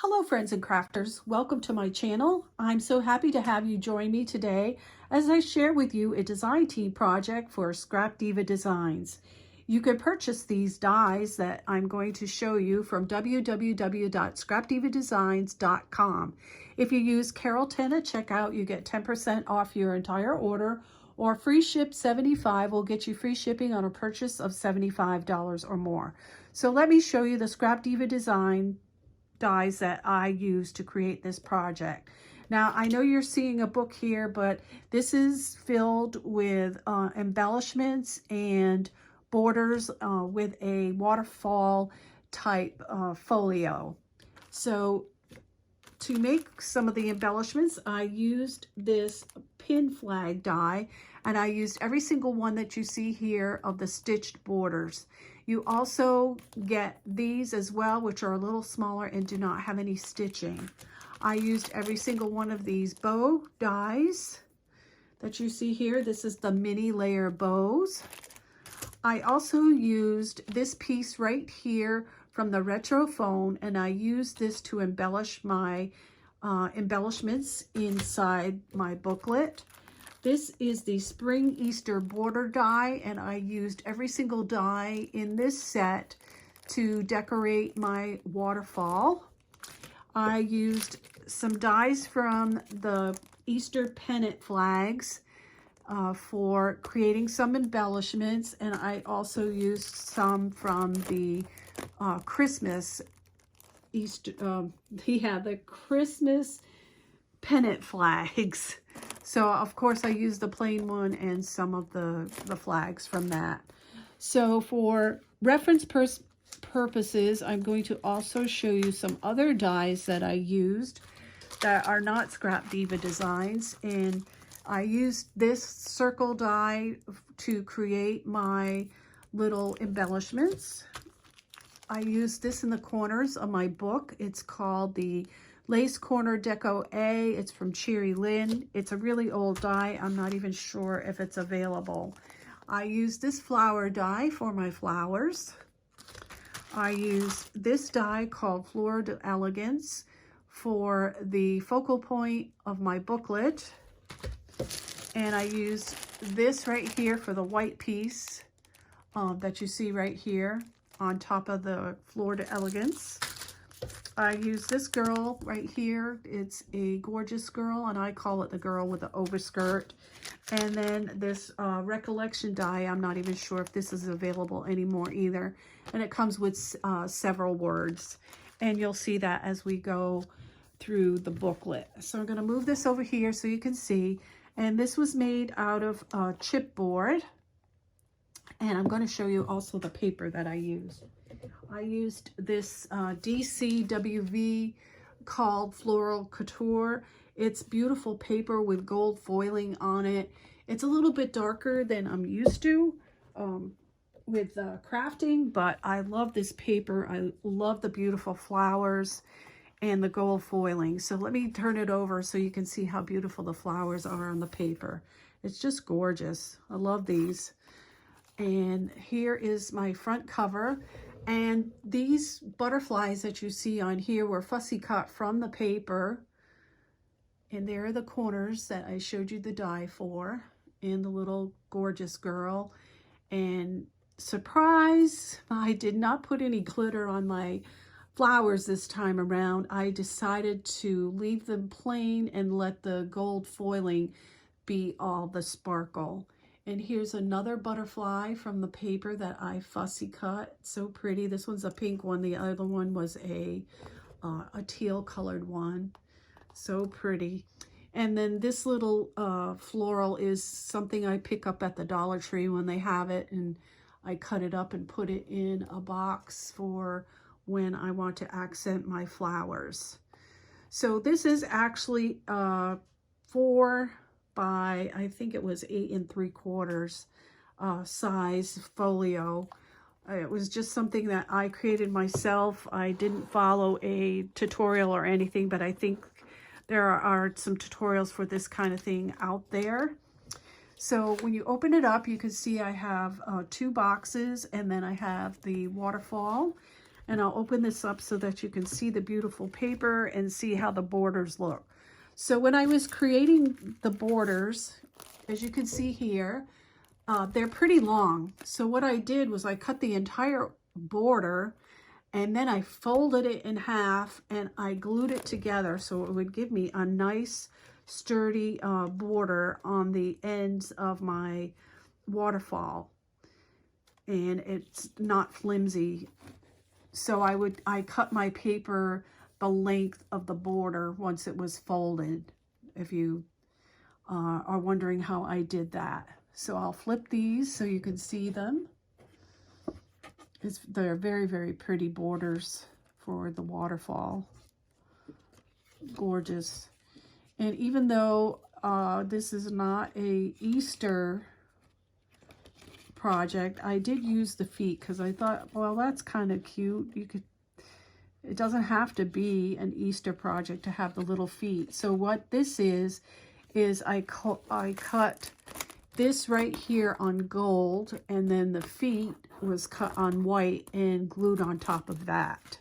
Hello friends and crafters, welcome to my channel. I'm so happy to have you join me today as I share with you a design team project for Scrap Diva Designs. You can purchase these dies that I'm going to show you from www.scrapdivadesigns.com. If you use Carol10 at checkout, you get 10% off your entire order, or free ship 75 will get you free shipping on a purchase of $75 or more. So let me show you the Scrap Diva Design dies that I used to create this project. Now, I know you're seeing a book here, but this is filled with embellishments and borders with a waterfall type folio. So to make some of the embellishments, I used this pin flag die, and I used every single one that you see here of the stitched borders. You also get these as well, which are a little smaller and do not have any stitching. I used every single one of these bow dies that you see here. This is the mini layer bows. I also used this piece right here from the retro phone, and I used this to embellish my embellishments inside my booklet. This is the Spring Easter border die, and I used every single die in this set to decorate my waterfall. I used some dies from the Easter pennant flags for creating some embellishments, and I also used some from the Christmas the Christmas pennant flags. So of course I used the plain one and some of the flags from that. So for reference purposes, I'm going to also show you some other dies that I used that are not Scrap Diva Designs. And I used this circle die to create my little embellishments. I used this in the corners of my book. It's called the Lace Corner Deco A. It's from Cherry Lynn. It's a really old die. I'm not even sure if it's available. I used this flower die for my flowers. I used this die called Fleur d'Elegance for the focal point of my booklet. And I used this right here for the white piece that you see right here on top of the Fleur d'Elegance. I use this girl right here. It's a gorgeous girl, and I call it the girl with the overskirt. And then this Recollection die, I'm not even sure if this is available anymore either. And it comes with several words. And you'll see that as we go through the booklet. So I'm going to move this over here so you can see. And this was made out of chipboard. And I'm going to show you also the paper that I used. I used this DCWV called Floral Couture. It's beautiful paper with gold foiling on it. It's a little bit darker than I'm used to with crafting, but I love this paper. I love the beautiful flowers and the gold foiling. So let me turn it over so you can see how beautiful the flowers are on the paper. It's just gorgeous. I love these. And here is my front cover. And these butterflies that you see on here were fussy cut from the paper. And there are the corners that I showed you the die for. And the little gorgeous girl. And surprise, I did not put any glitter on my flowers this time around. I decided to leave them plain and let the gold foiling be all the sparkle. And here's another butterfly from the paper that I fussy cut. So pretty. This one's a pink one. The other one was a teal colored one. So pretty. And then this little floral is something I pick up at the Dollar Tree when they have it. And I cut it up and put it in a box for when I want to accent my flowers. So this is actually 4 by, I think it was 8 3/4 size folio. It was just something that I created myself. I didn't follow a tutorial or anything, but I think there are some tutorials for this kind of thing out there. So when you open it up, you can see I have 2 boxes, and then I have the waterfall. And I'll open this up so that you can see the beautiful paper and see how the borders look. So when I was creating the borders, as you can see here, they're pretty long. So what I did was I cut the entire border and then I folded it in half and I glued it together so it would give me a nice sturdy border on the ends of my waterfall. And it's not flimsy. So I cut my paper the length of the border once it was folded, if you are wondering how I did that. So I'll flip these so you can see them. They're very, very pretty borders for the waterfall. Gorgeous. And even though this is not a Easter project, I did use the feet because I thought, well, that's kind of cute. It doesn't have to be an Easter project to have the little feet. So what this is I cut this right here on gold, and then the feet was cut on white and glued on top of that.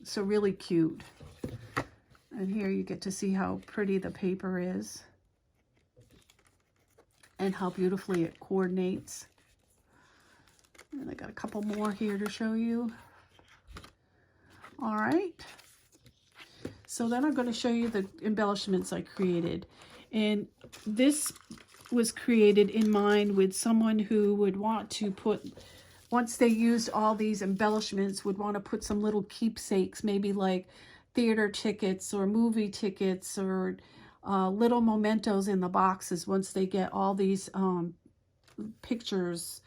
So really cute. And here you get to see how pretty the paper is and how beautifully it coordinates. And I got a couple more here to show you. All right. So then I'm going to show you the embellishments I created. And this was created in mind with someone who would want to put, once they used all these embellishments, would want to put some little keepsakes, maybe like theater tickets or movie tickets or little mementos in the boxes once they get all these pictures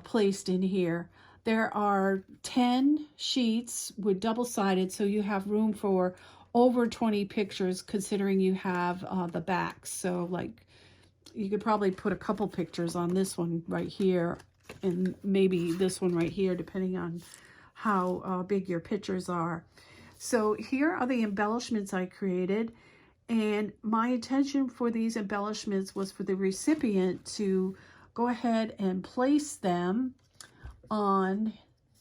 placed in here. There are 10 sheets with double-sided, so you have room for over 20 pictures considering you have the backs. So like you could probably put a couple pictures on this one right here and maybe this one right here, depending on how big your pictures are. So here are the embellishments I created, and my intention for these embellishments was for the recipient to go ahead and place them on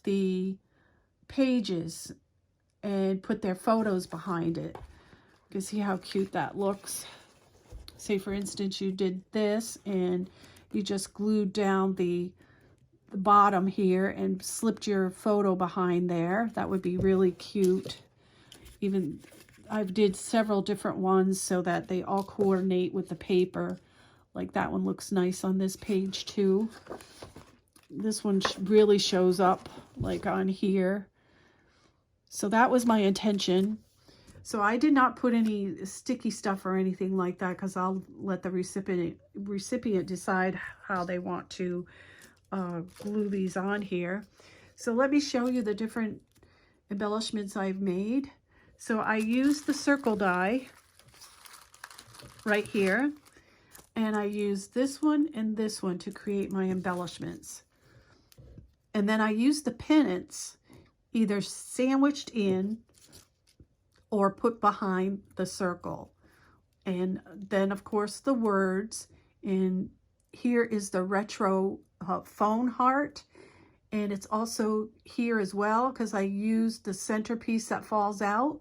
the pages and put their photos behind it. You can see how cute that looks. Say for instance you did this and you just glued down the bottom here and slipped your photo behind there. That would be really cute. Even I did several different ones so that they all coordinate with the paper. Like that one looks nice on this page too. This one really shows up like on here. So that was my intention. So I did not put any sticky stuff or anything like that because I'll let the recipient decide how they want to glue these on here. So let me show you the different embellishments I've made. So I used the circle die right here, and I used this one and this one to create my embellishments. And then I used the pennants either sandwiched in or put behind the circle. And then of course the words, and here is the retro phone heart, and it's also here as well because I used the centerpiece that falls out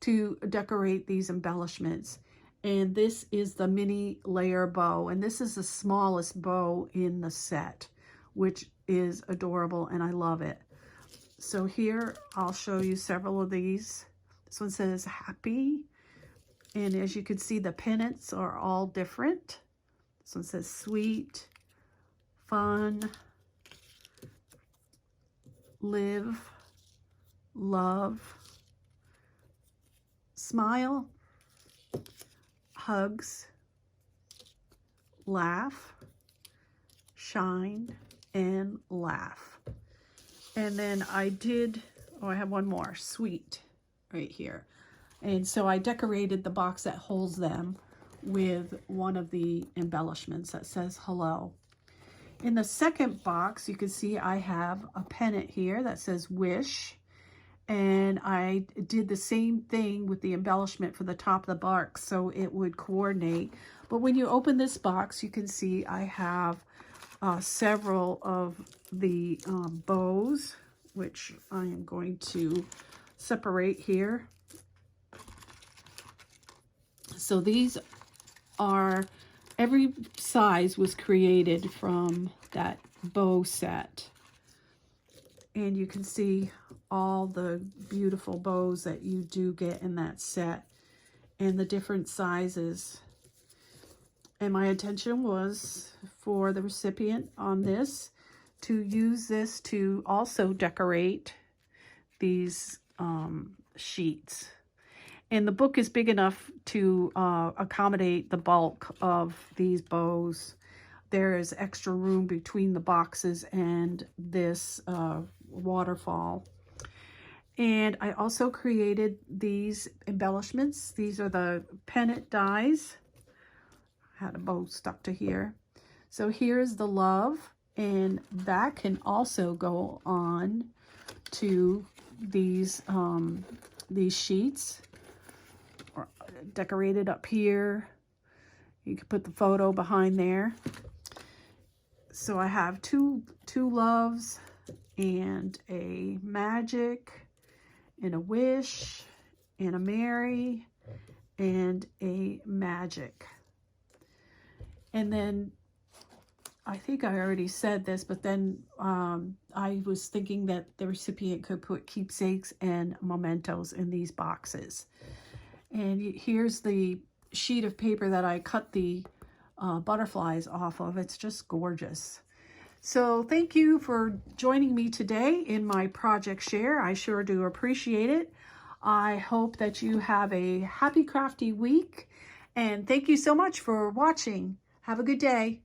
to decorate these embellishments. And this is the mini layer bow, and this is the smallest bow in the set, which is adorable and I love it. So here I'll show you several of these. This one says happy, and as you can see the pennants are all different. This one says sweet, fun, live, love, smile, hugs, laugh, shine, and laugh. And then I did, oh, I have one more, sweet, right here. And so I decorated the box that holds them with one of the embellishments that says hello. In the second box, you can see I have a pennant here that says wish. And I did the same thing with the embellishment for the top of the box so it would coordinate. But when you open this box, you can see I have several of the bows which I am going to separate here. So these are, every size was created from that bow set. And you can see all the beautiful bows that you do get in that set and the different sizes. And my intention was for the recipient on this to use this to also decorate these sheets. And the book is big enough to accommodate the bulk of these bows. There is extra room between the boxes and this waterfall. And I also created these embellishments. These are the Pennant dies. I had a bow stuck to here. So here's the love, and that can also go on to these sheets, or decorated up here. You can put the photo behind there. So I have two loves and a magic and a wish and a Mary and a magic. And then I think I already said this, but then I was thinking that the recipient could put keepsakes and mementos in these boxes. And here's the sheet of paper that I cut the butterflies off of. It's just gorgeous. So thank you for joining me today in my project share. I sure do appreciate it. I hope that you have a happy crafty week, and thank you so much for watching. Have a good day.